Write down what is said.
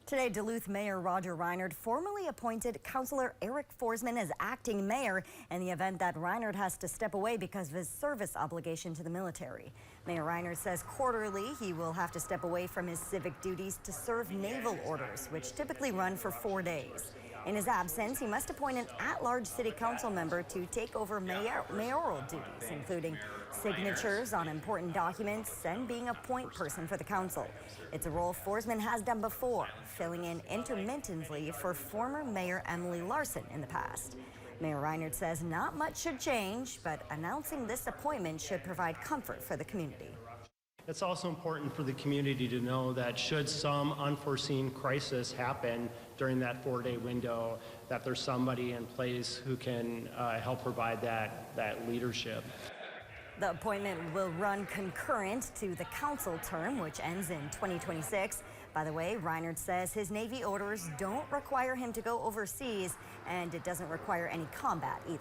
Today, Duluth Mayor Roger Reinert formally appointed Councilor Forsman as acting mayor in the event that Reinert has to step away because of his service obligation to the military. Mayor Reinert says quarterly he will have to step away from his civic duties to serve naval orders, which typically run for 4 days. In his absence, he must appoint an at-large city council member to take over mayoral duties, including signatures on important documents and being a point person for the council. It's a role Forsman has done before, filling in intermittently for former Mayor Emily Larson in the past. Mayor Reinert says not much should change, but announcing this appointment should provide comfort for the community. It's also important for the community to know that should some unforeseen crisis happen during that 4-day window, that there's somebody in place who can help provide that leadership. The appointment will run concurrent to the council term, which ends in 2026. By the way, Reinert says his Navy orders don't require him to go overseas, and it doesn't require any combat either.